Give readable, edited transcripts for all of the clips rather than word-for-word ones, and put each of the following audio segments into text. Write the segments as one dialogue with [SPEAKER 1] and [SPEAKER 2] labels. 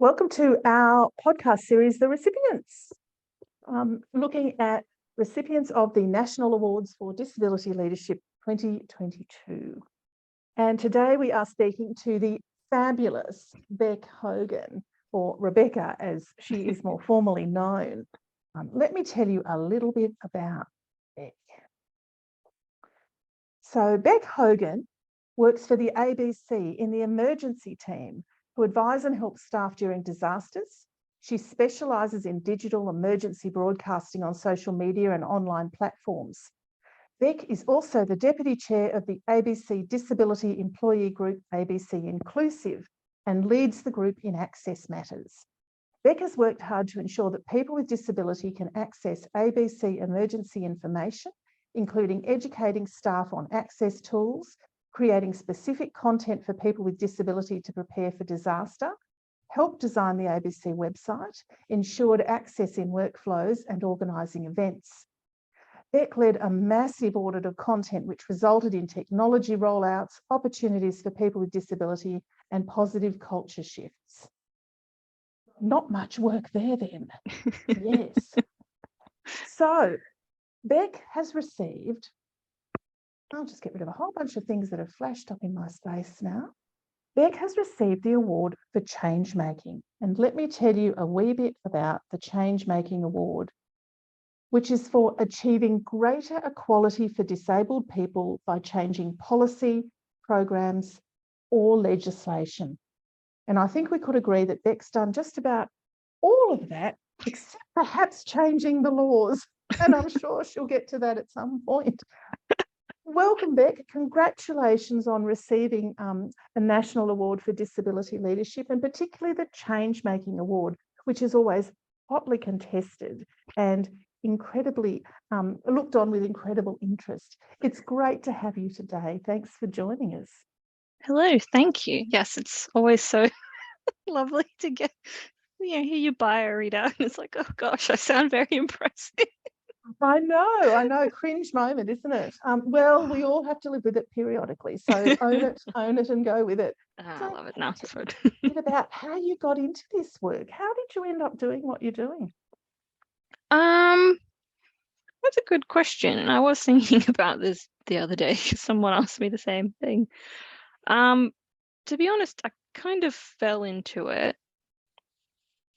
[SPEAKER 1] Welcome to our podcast series, The Recipients, looking at recipients of the National Awards for Disability Leadership 2022. And today we are speaking to the fabulous Bec Hogan, or Rebecca as she is more formally known. Let me tell you a little bit about Bec. So Bec Hogan works for the ABC in the emergency team who advise and help staff during disasters. She specialises in digital emergency broadcasting on social media and online platforms. Bec is also the Deputy Chair of the ABC Disability Employee Group, ABC Inclusive, and leads the group in access matters. Bec has worked hard to ensure that people with disability can access ABC emergency information, including educating staff on access tools, creating specific content for people with disability to prepare for disaster, helped design the ABC website, ensured access in workflows and organising events. Bec led a massive audit of content which resulted in technology rollouts, opportunities for people with disability and positive culture shifts. Not much work there then. Yes. So Bec has received, I'll just get rid of a whole bunch of things that have flashed up in my space now. Bec has received the award for change making. And let me tell you a wee bit about the Change Making Award, which is for achieving greater equality for disabled people by changing policy, programs, or legislation. And I think we could agree that Bec's done just about all of that, except perhaps changing the laws. And I'm sure she'll get to that at some point. Welcome, Bec. Congratulations on receiving a National Award for Disability Leadership, and particularly the Change Making Award, which is always hotly contested and incredibly looked on with incredible interest. It's great to have you today. Thanks for joining us.
[SPEAKER 2] Hello, thank you. Yes, it's always so lovely to get, hear your bio read out. And it's like, oh gosh, I sound very impressive.
[SPEAKER 1] I know, cringe moment, isn't it? Well, we all have to live with it periodically, so own it and go with it.
[SPEAKER 2] I love it now.
[SPEAKER 1] Tell me a bit about how you got into this work. How did you end up doing what you're doing?
[SPEAKER 2] That's a good question. I was thinking about this the other day. Someone asked me the same thing. To be honest, I kind of fell into it.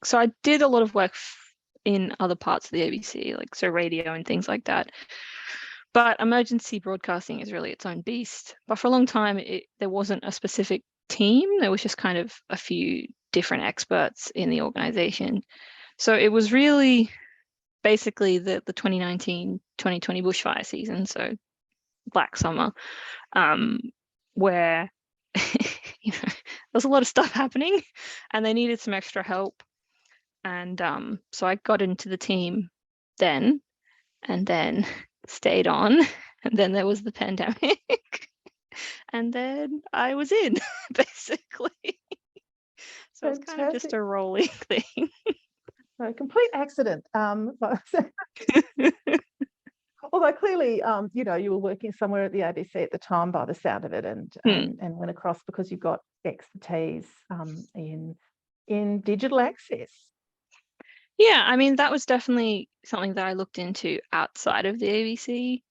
[SPEAKER 2] So I did a lot of work in other parts of the ABC, like so radio and things like that. But emergency broadcasting is really its own beast. But for a long time, there wasn't a specific team. There was just kind of a few different experts in the organization. So it was really basically the 2019-2020 bushfire season, so Black Summer, where there was a lot of stuff happening and they needed some extra help. And so I got into the team then, and then stayed on, and then there was the pandemic, and then I was in, basically. So it's kind of just a rolling thing.
[SPEAKER 1] A complete accident. Although clearly, you were working somewhere at the ABC at the time by the sound of it, and went across because you've got expertise in digital access.
[SPEAKER 2] Yeah, I mean, that was definitely something that I looked into outside of the ABC.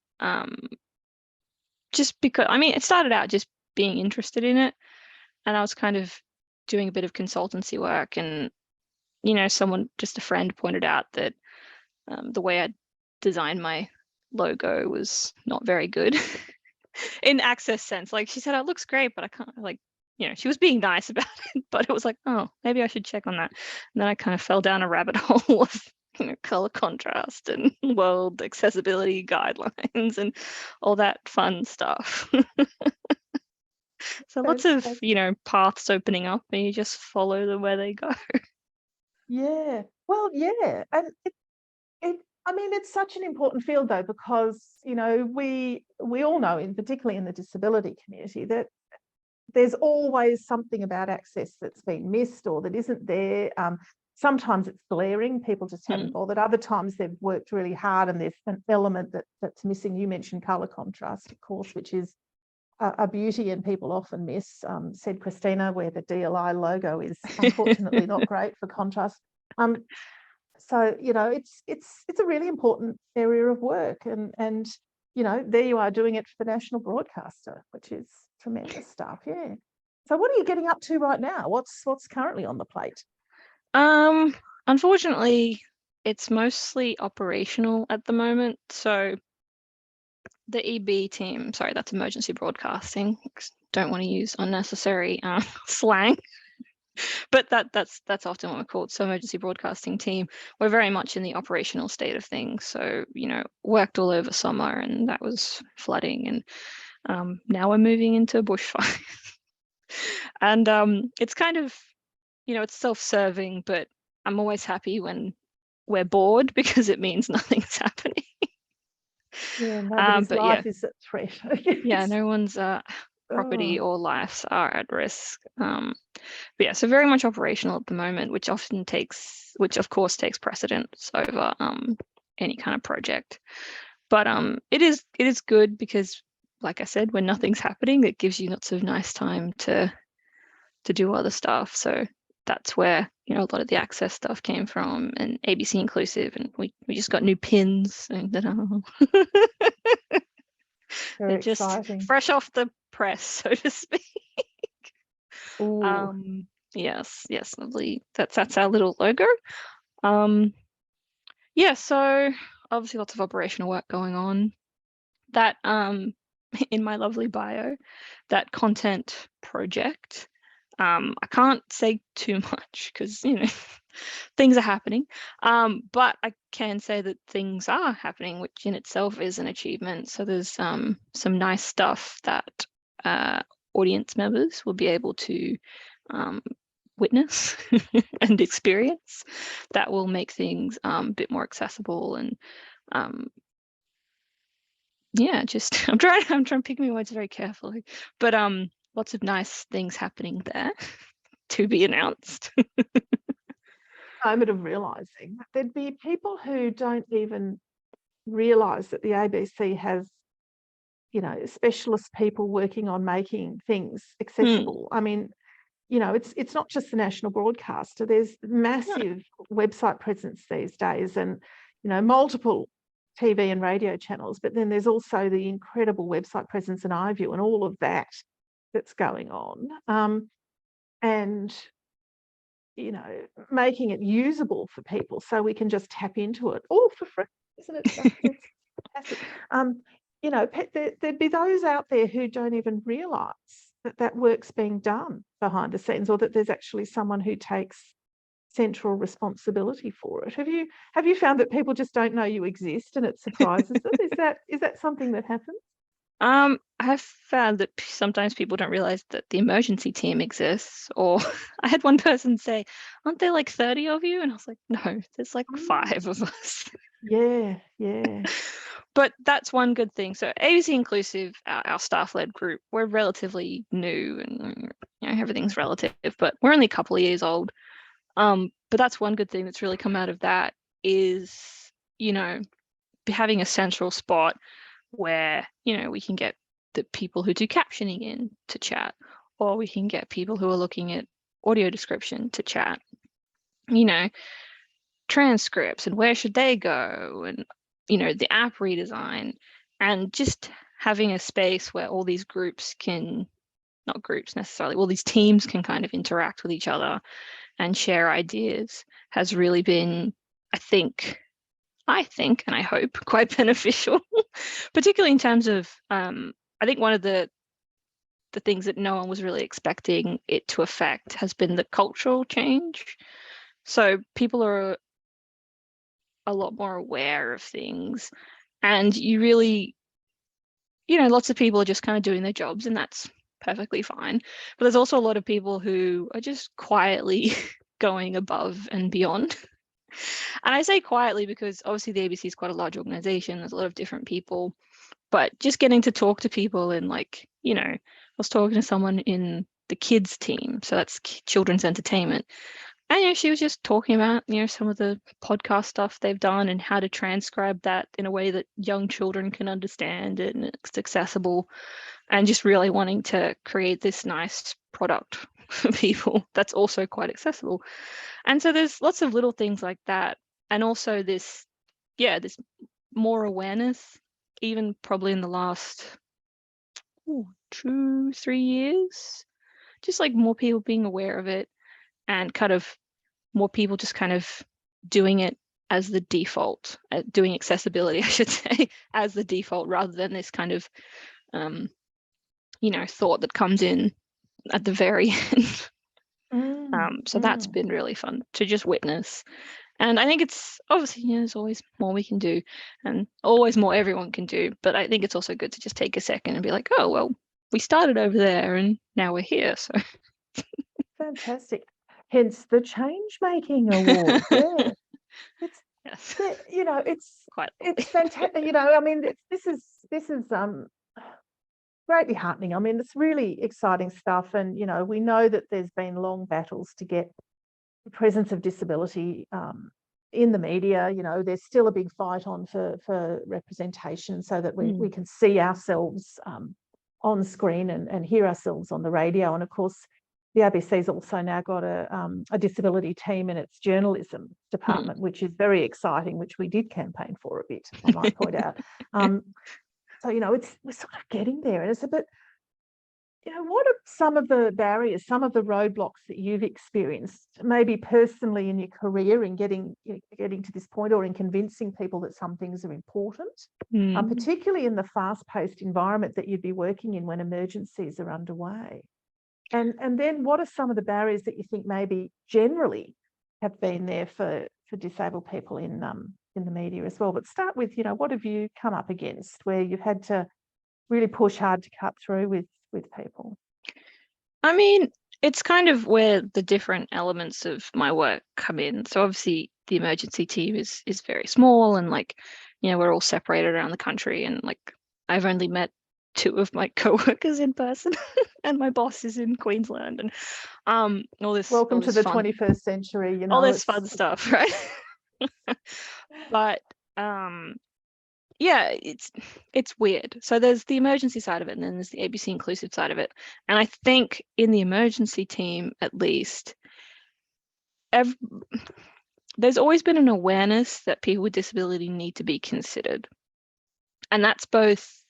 [SPEAKER 2] Just because, I mean, it started out just being interested in it, and I was kind of doing a bit of consultancy work, and just a friend pointed out that the way I designed my logo was not very good in access sense. Like, she said, it looks great, but I can't, she was being nice about it, but it was like, oh, maybe I should check on that. And then I kind of fell down a rabbit hole of color contrast and world accessibility guidelines and all that fun stuff. So lots of paths opening up, and you just follow them where they go.
[SPEAKER 1] Yeah, well, yeah, and it's such an important field though, because we all know, particularly in the disability community, that there's always something about access that's been missed or that isn't there. Sometimes it's glaring, people just haven't bothered. Other times they've worked really hard and there's an element that's missing. You mentioned colour contrast, of course, which is a beauty and people often miss, said Christina, where the DLI logo is unfortunately not great for contrast. So, you know, it's a really important area of work, and you know, there you are doing it for the national broadcaster, which is tremendous stuff. Yeah. So what are you getting up to right now? What's currently on the plate?
[SPEAKER 2] Unfortunately, it's mostly operational at the moment. So the EB team, sorry, that's emergency broadcasting. Don't want to use unnecessary slang, but that's often what we're called. So emergency broadcasting team, we're very much in the operational state of things. So, you know, worked all over summer, and that was flooding, and now we're moving into bushfire. And it's kind of, you know, it's self-serving, but I'm always happy when we're bored because it means nothing's happening.
[SPEAKER 1] Yeah, nobody's life is at threat.
[SPEAKER 2] Yeah, no one's property or lives are at risk. But yeah, so very much operational at the moment, which of course takes precedence over any kind of project. But it is good because, like I said, when nothing's happening, it gives you lots of nice time to do other stuff. So that's where, you know, a lot of the access stuff came from, and ABC Inclusive, and we just got new pins, and
[SPEAKER 1] Very
[SPEAKER 2] they're just
[SPEAKER 1] exciting.
[SPEAKER 2] fresh off the press, so to speak.
[SPEAKER 1] Ooh.
[SPEAKER 2] Yes, lovely. That's our little logo. Yeah, so obviously lots of operational work going on. That in my lovely bio, that content project, I can't say too much because, you know, things are happening. But I can say that things are happening, which in itself is an achievement. So there's some nice stuff that audience members will be able to witness and experience that will make things a bit more accessible. And yeah, just I'm trying to pick my words very carefully, but lots of nice things happening there to be announced.
[SPEAKER 1] Moment of realizing that there'd be people who don't even realize that the ABC has, you know, specialist people working on making things accessible. I mean, you know, it's not just the national broadcaster. There's massive website presence these days, and, you know, multiple TV and radio channels, but then there's also the incredible website presence in iView and all of that that's going on. And, you know, making it usable for people so we can just tap into it all for free, isn't it? It's fantastic. You know, there'd be those out there who don't even realise that work's being done behind the scenes, or that there's actually someone who takes central responsibility for it. Have you found that people just don't know you exist and it surprises them? Is that something that happens?
[SPEAKER 2] I've found that sometimes people don't realize that the emergency team exists, or I had one person say, "Aren't there like 30 of you?" And I was like, "No, there's like 5 of us."
[SPEAKER 1] Yeah.
[SPEAKER 2] But that's one good thing. So ABC Inclusive, our staff-led group, we're relatively new, and, you know, everything's relative, but we're only a couple of years old. But that's one good thing that's really come out of that is, you know, having a central spot where, you know, we can get the people who do captioning in to chat, or we can get people who are looking at audio description to chat, you know, transcripts and where should they go, and, you know, the app redesign, and just having a space where all these groups can, not groups necessarily, all these teams can kind of interact with each other and share ideas has really been, I think, and I hope, quite beneficial, particularly in terms of, I think one of the things that no one was really expecting it to affect has been the cultural change. So people are a lot more aware of things, and you really, you know, lots of people are just kind of doing their jobs, and that's perfectly fine. But there's also a lot of people who are just quietly going above and beyond. And I say quietly because obviously the ABC is quite a large organization. There's a lot of different people, but just getting to talk to people, and, like, you know, I was talking to someone in the kids team, so that's children's entertainment, And she was just talking about, some of the podcast stuff they've done and how to transcribe that in a way that young children can understand it and it's accessible, and just really wanting to create this nice product for people that's also quite accessible. And so there's lots of little things like that. And also this more awareness, even probably in the last 2-3 years, just like more people being aware of it, and kind of more people just kind of doing it as the default, doing accessibility, I should say, as the default, rather than this kind of, thought that comes in at the very end. So that's been really fun to just witness. And I think it's obviously, there's always more we can do and always more everyone can do. But I think it's also good to just take a second and be like, oh, well, we started over there and now we're here. So
[SPEAKER 1] fantastic. Hence the Change Making Award. Yeah. It's
[SPEAKER 2] yes,
[SPEAKER 1] it's
[SPEAKER 2] quite
[SPEAKER 1] it's fantastic. I mean, this is greatly heartening. I mean, it's really exciting stuff. And, we know that there's been long battles to get the presence of disability in the media. There's still a big fight on for representation so that we can see ourselves on screen and hear ourselves on the radio. And of course, the ABC's also now got a disability team in its journalism department, which is very exciting, which we did campaign for a bit, I might point out. So, we're sort of getting there. And it's a bit, what are some of the barriers, some of the roadblocks that you've experienced, maybe personally in your career in getting to this point, or in convincing people that some things are important, particularly in the fast-paced environment that you'd be working in when emergencies are underway? And then what are some of the barriers that you think maybe generally have been there for disabled people in the media as well? But start with, what have you come up against where you've had to really push hard to cut through with people?
[SPEAKER 2] I mean, it's kind of where the different elements of my work come in. So obviously the emergency team is very small, and we're all separated around the country, and I've only met 2 of my co-workers in person and my boss is in Queensland, and all this
[SPEAKER 1] welcome
[SPEAKER 2] all
[SPEAKER 1] to
[SPEAKER 2] this
[SPEAKER 1] the
[SPEAKER 2] fun,
[SPEAKER 1] 21st century,
[SPEAKER 2] all this fun stuff, right? But yeah, it's weird. So there's the emergency side of it, and then there's the ABC inclusive side of it. And I think in the emergency team, at least, there's always been an awareness that people with disability need to be considered. And that's both,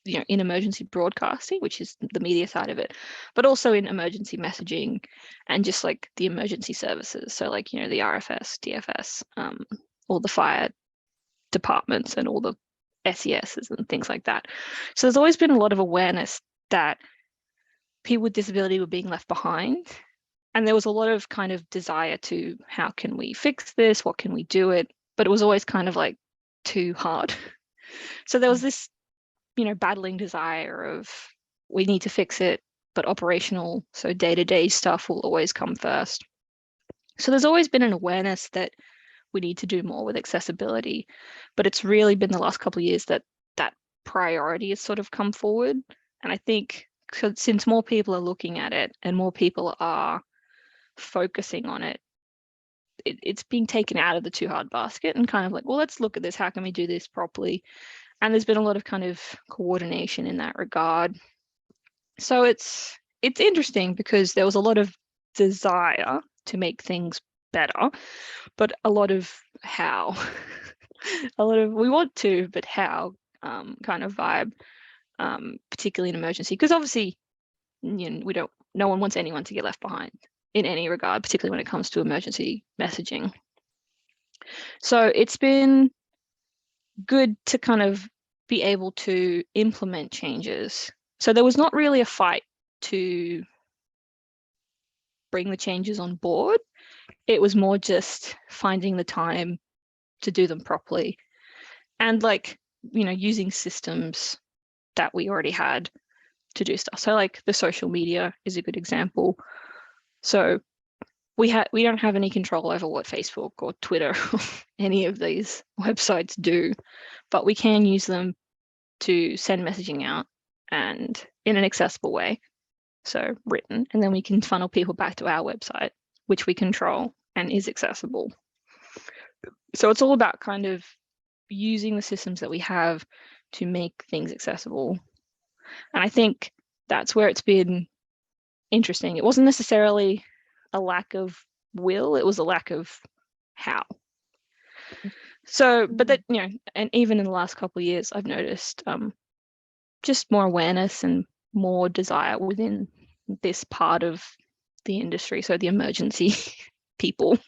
[SPEAKER 2] in emergency broadcasting, which is the media side of it, but also in emergency messaging and just the emergency services. So the RFS, DFS, all the fire departments and all the SESs and things like that. So there's always been a lot of awareness that people with disability were being left behind. And there was a lot of kind of desire to, how can we fix this? What can we do it? But it was always kind of too hard. So there was this, battling desire of, we need to fix it, but operational, so day-to-day stuff will always come first. So there's always been an awareness that we need to do more with accessibility, but it's really been the last couple of years that that priority has sort of come forward. And I think since more people are looking at it and more people are focusing on it, it's being taken out of the too hard basket and kind of well, let's look at this. How can we do this properly? And there's been a lot of kind of coordination in that regard. So it's interesting because there was a lot of desire to make things better, but a lot of how, a lot of we want to, but how kind of vibe, particularly in emergency, because obviously, no one wants anyone to get left behind in any regard, particularly when it comes to emergency messaging. So it's been good to kind of be able to implement changes. So there was not really a fight to bring the changes on board. It was more just finding the time to do them properly and using systems that we already had to do stuff. So the social media is a good example. So we don't have any control over what Facebook or Twitter or any of these websites do, but we can use them to send messaging out and in an accessible way, so written, and then we can funnel people back to our website which we control and is accessible. So it's all about kind of using the systems that we have to make things accessible. And I think that's where it's been interesting. It wasn't necessarily a lack of will, it was a lack of how. So, but that, and even in the last couple of years, I've noticed just more awareness and more desire within this part of the industry. So the emergency people,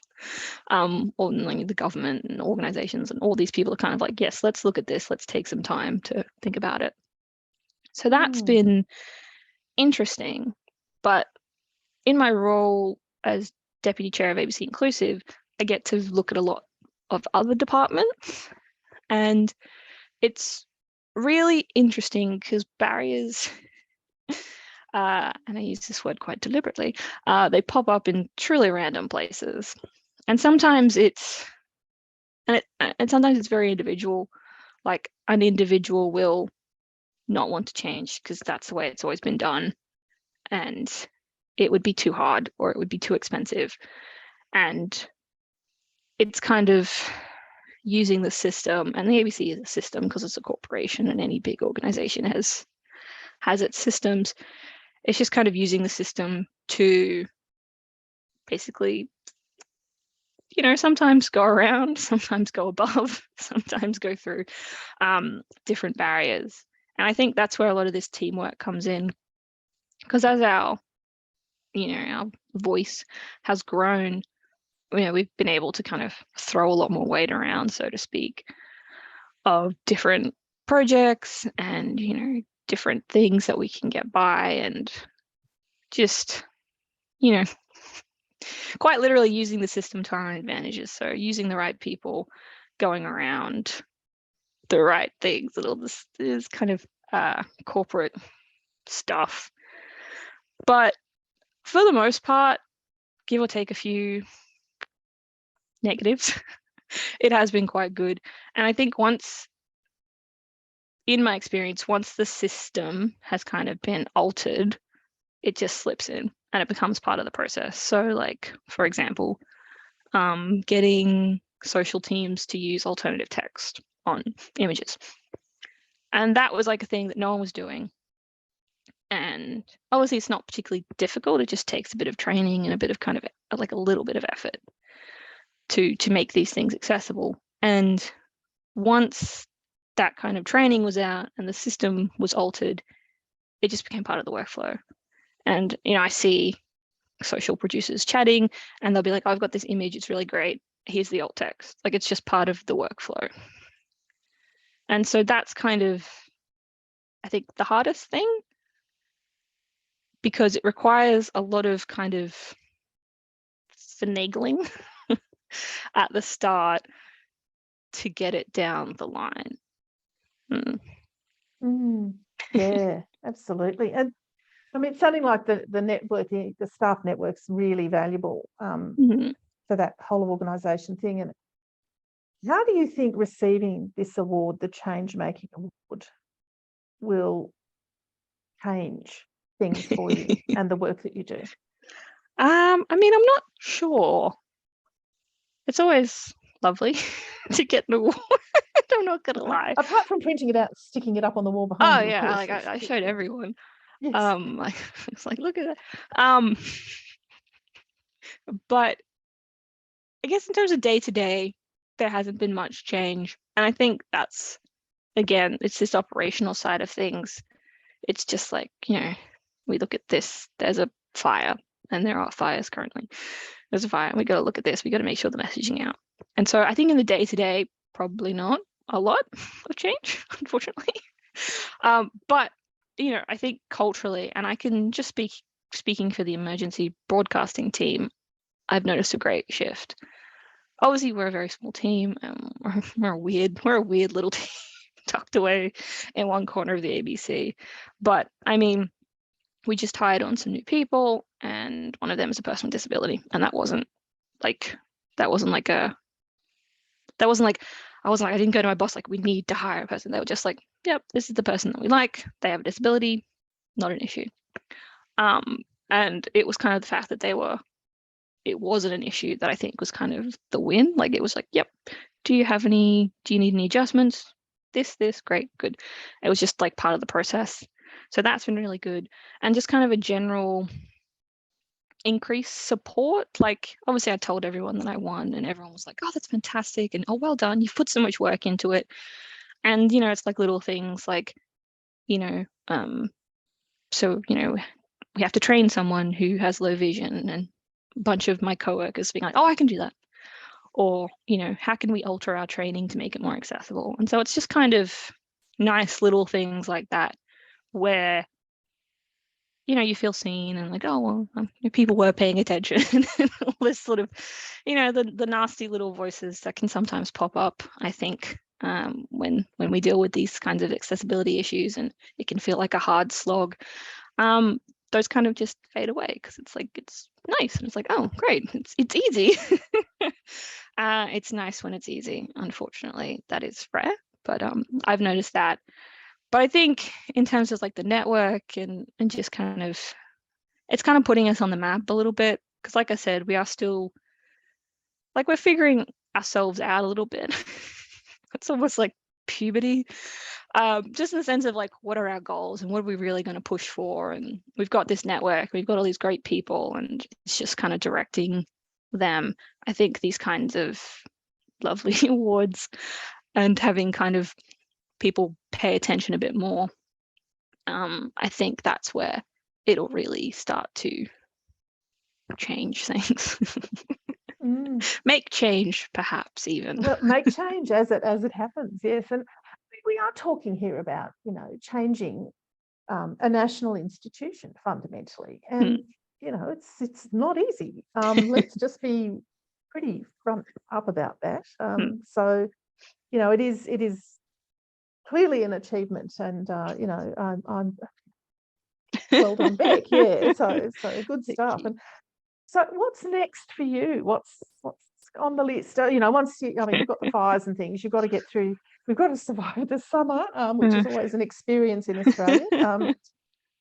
[SPEAKER 2] or like the government and organizations and all these people are kind of like, yes, let's look at this. Let's take some time to think about it. So that's been interesting. But in my role as Deputy Chair of ABC Inclusive, I get to look at a lot of other departments, and it's really interesting because barriers, and I use this word quite deliberately, they pop up in truly random places, and sometimes it's very individual. Like an individual will not want to change because that's the way it's always been done, and it would be too hard or it would be too expensive, and it's kind of using the system, and the ABC is a system because it's a corporation and any big organization has its systems. It's just kind of using the system to basically, sometimes go around, sometimes go above, sometimes go through different barriers. And I think that's where a lot of this teamwork comes in, because as our voice has grown, we've been able to kind of throw a lot more weight around, so to speak, of different projects and, different things that we can get by, and just, quite literally using the system to our advantages. So using the right people, going around the right things, and all this is kind of corporate stuff. But for the most part, give or take a few negatives, it has been quite good. And I think in my experience, once the system has kind of been altered, it just slips in and it becomes part of the process. So like, for example, getting social teams to use alternative text on images. And that was like a thing that no one was doing. And obviously it's not particularly difficult. It just takes a bit of training and a bit of kind of like a little bit of effort to make these things accessible. And once that kind of training was out and the system was altered, it just became part of the workflow. And, I see social producers chatting and they'll be like, oh, I've got this image, it's really great, here's the alt text. Like, it's just part of the workflow. And so that's kind of, I think, the hardest thing, because it requires a lot of kind of finagling at the start to get it down the line.
[SPEAKER 1] Yeah, absolutely. And I mean, something like the networking, the staff network's really valuable for that whole organisation thing. And how do you think receiving this award, the Change Making Award, will change things for you and the work that you do?
[SPEAKER 2] I mean, I'm not sure. It's always lovely to get an award. I'm not gonna lie.
[SPEAKER 1] Apart from printing it out, sticking it up on the wall behind you.
[SPEAKER 2] Oh yeah,
[SPEAKER 1] of course.
[SPEAKER 2] I showed everyone.
[SPEAKER 1] Yes.
[SPEAKER 2] It's like, look at that. But I guess in terms of day to day, there hasn't been much change, and I think that's, again, it's this operational side of things. It's just like, we look at this. There's a fire, and there are fires currently. There's a fire, and we got to look at this. We got to make sure the messaging out. And so I think in the day to day, probably not a lot of change, unfortunately. But I think culturally, and I can just speaking for the emergency broadcasting team, I've noticed a great shift. Obviously, we're a very small team. We're a weird little team tucked away in one corner of the ABC. But I mean, we just hired on some new people, and one of them is a person with disability, and I wasn't like, I wasn't like, I didn't go to my boss like, we need to hire a person. They were just like, yep, this is the person that we like. They have a disability, not an issue. And it was kind of the fact that they were it wasn't an issue that I think was kind of the win. Like it was like, yep, do you need any adjustments? This, great, good. It was just like part of the process. So that's been really good. And just kind of a general increased support. Like obviously I told everyone that I won and everyone was like, oh, that's fantastic. And oh, well done. You've put so much work into it. And, you know, it's like little things like, you know, so, you know, we have to train someone who has low vision, and a bunch of my coworkers being like, oh, I can do that. Or, you know, how can we alter our training to make it more accessible? And so it's just kind of nice little things like that where, you know, you feel seen and like, oh, well, people were paying attention. And all this sort of, you know, the nasty little voices that can sometimes pop up, I think, when we deal with these kinds of accessibility issues, and it can feel like a hard slog. Those kind of just fade away because it's like, it's nice. And it's like, oh, great, it's easy. It's nice when it's easy. Unfortunately, that is rare, but I've noticed that. But I think in terms of like the network and just kind of, it's kind of putting us on the map a little bit. Because like I said, we are still, like we're figuring ourselves out a little bit. It's almost like puberty. Just in the sense of like, what are our goals and what are we really going to push for? And we've got this network, we've got all these great people, and it's just kind of directing them. I think these kinds of lovely awards and having kind of people pay attention a bit more, I think that's where it'll really start to change things. Make change, perhaps even.
[SPEAKER 1] Well, make change as it happens, yes. And we are talking here about, you know, changing a national institution fundamentally, and you know, it's not easy. Let's just be pretty front up about that. So, you know, it is clearly an achievement, and you know, I'm well done, Bec. Yeah, so good stuff. And so, what's next for you? What's on the list? You know, once you, I mean, you've got the fires and things, you've got to get through. We've got to survive the summer, which is always an experience in Australia,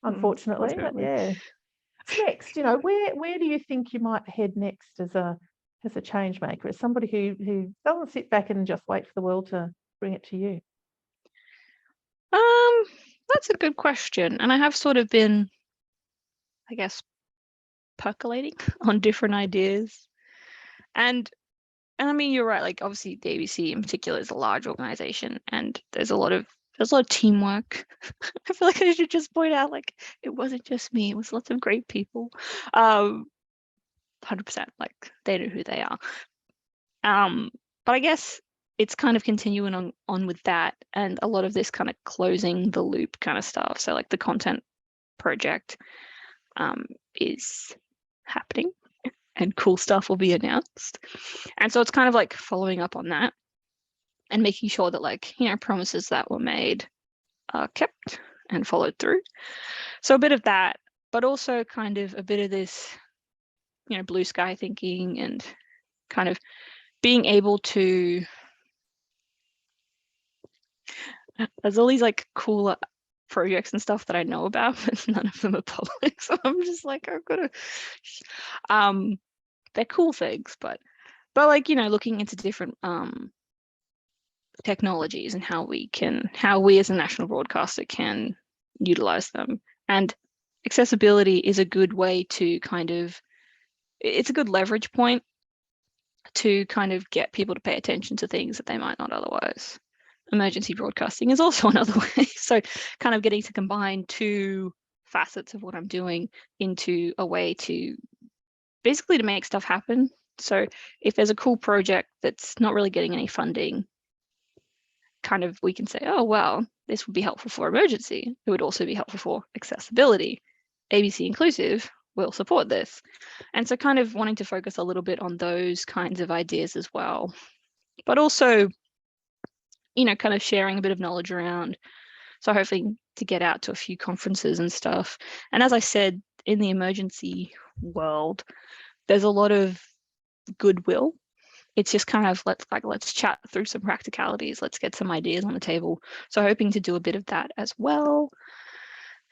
[SPEAKER 1] unfortunately. But yeah, what's next? You know, where do you think you might head next as a change maker, as somebody who doesn't sit back and just wait for the world to bring it to you?
[SPEAKER 2] That's a good question, and I have sort of been, I guess, percolating on different ideas, and I mean, you're right. Like, obviously, the ABC in particular is a large organization, and there's a lot of teamwork. I feel like I should just point out, like, it wasn't just me; it was lots of great people. 100%. Like, they know who they are. But I guess it's kind of continuing on with that, and a lot of this kind of closing the loop kind of stuff. So, like, the content project is happening, and cool stuff will be announced. And so it's kind of like following up on that and making sure that, like, you know, promises that were made are kept and followed through. So a bit of that, but also kind of a bit of this, you know, blue sky thinking, and kind of being able to, there's all these like cool projects and stuff that I know about, but none of them are public. So I'm just like, I've got to, they're cool things, but like, you know, looking into different technologies and how we as a national broadcaster can utilize them. And accessibility is a good way to kind of, it's a good leverage point to kind of get people to pay attention to things that they might not otherwise. Emergency broadcasting is also another way. So kind of getting to combine two facets of what I'm doing into a way to basically to make stuff happen. So if there's a cool project that's not really getting any funding, kind of we can say, oh, well, this would be helpful for emergency. It would also be helpful for accessibility. ABC Inclusive will support this. And so kind of wanting to focus a little bit on those kinds of ideas as well. But also, you know, kind of sharing a bit of knowledge around. So hopefully to get out to a few conferences and stuff. And as I said, in the emergency world, there's a lot of goodwill. It's just kind of let's chat through some practicalities. Let's get some ideas on the table. So hoping to do a bit of that as well.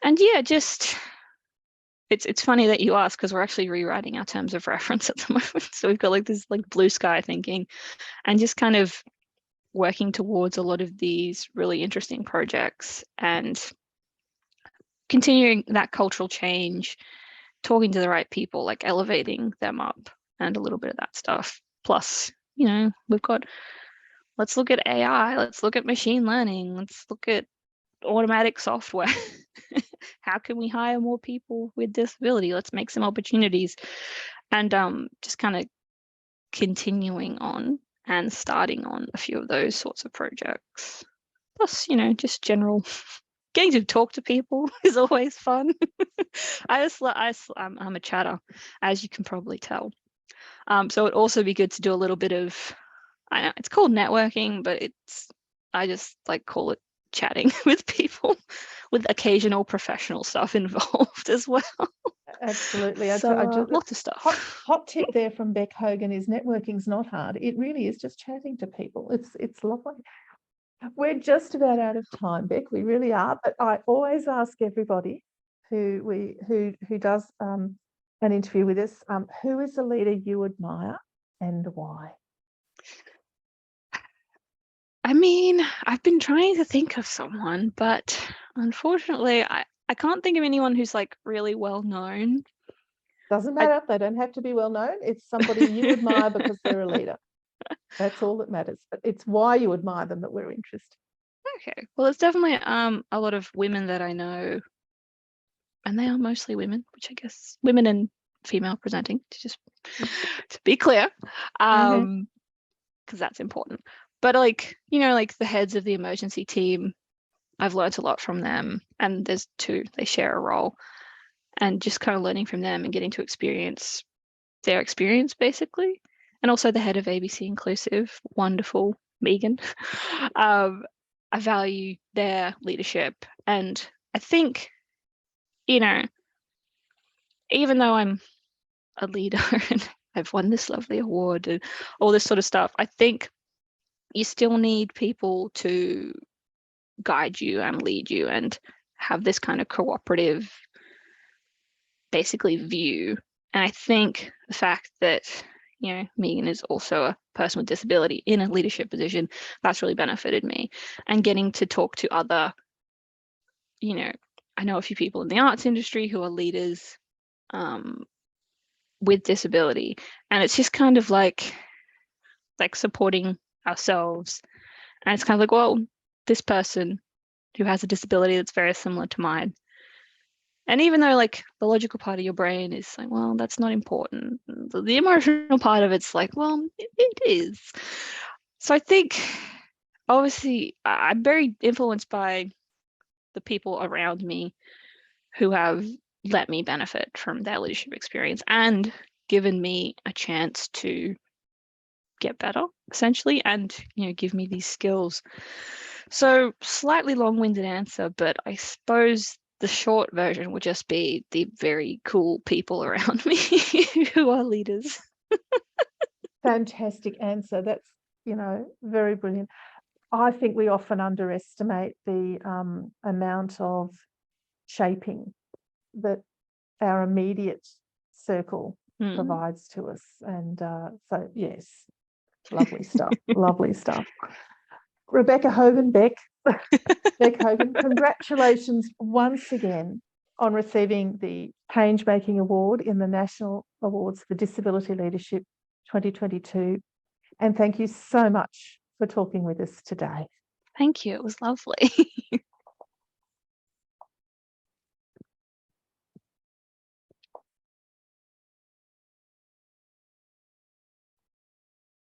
[SPEAKER 2] And yeah, just it's funny that you ask, because we're actually rewriting our terms of reference at the moment. So we've got like this like blue sky thinking, and just kind of working towards a lot of these really interesting projects and continuing that cultural change, talking to the right people, like elevating them up, and a little bit of that stuff. Plus, we've got, let's look at AI, let's look at machine learning, let's look at automatic software. How can we hire more people with disability? Let's make some opportunities. And just kind of continuing on and starting on a few of those sorts of projects. Plus, just general getting to talk to people is always fun. I'm a chatter, as you can probably tell. So it'd also be good to do a little bit of, I know it's called networking, but I just like call it chatting with people, with occasional professional stuff involved as well.
[SPEAKER 1] Absolutely.
[SPEAKER 2] So lots of stuff.
[SPEAKER 1] Hot tip there from Bec Hogan is networking's not hard. It really is just chatting to people. It's lovely. We're just about out of time, Bec. We really are. But I always ask everybody who does an interview with us, who is a leader you admire and why?
[SPEAKER 2] I mean, I've been trying to think of someone, but unfortunately, I can't think of anyone who's like really well known.
[SPEAKER 1] Doesn't matter. They don't have to be well known. It's somebody you admire because they're a leader. That's all that matters. But it's why you admire them that we're interested.
[SPEAKER 2] Okay. Well, it's definitely a lot of women that I know, and they are mostly women, which I guess women and female presenting, to be clear, because that's important. But like, like the heads of the emergency team, I've learned a lot from them, and there's two, they share a role, and just kind of learning from them and getting to experience their experience basically. And also the head of ABC Inclusive, wonderful Megan. I value their leadership, and I think, even though I'm a leader and I've won this lovely award and all this sort of stuff, I think you still need people to guide you and lead you and have this kind of cooperative, basically, view. And I think the fact that, Megan is also a person with disability in a leadership position, that's really benefited me. And getting to talk to other, I know a few people in the arts industry who are leaders with disability. And it's just kind of like supporting ourselves. And it's kind of like, well, this person who has a disability that's very similar to mine. And even though like the logical part of your brain is like, well, that's not important, the emotional part of it's like, well, it is. So I think, obviously, I'm very influenced by the people around me who have let me benefit from their leadership experience and given me a chance to get better, essentially, and give me these skills. So slightly long-winded answer, but I suppose the short version would just be the very cool people around me who are leaders.
[SPEAKER 1] Fantastic answer. That's, very brilliant. I think we often underestimate the amount of shaping that our immediate circle provides to us. And so, yes, lovely stuff. Lovely stuff. Bec Hogan, congratulations once again on receiving the Change Making Award in the National Awards for Disability Leadership 2022. And thank you so much for talking with us today.
[SPEAKER 2] Thank you. It was lovely.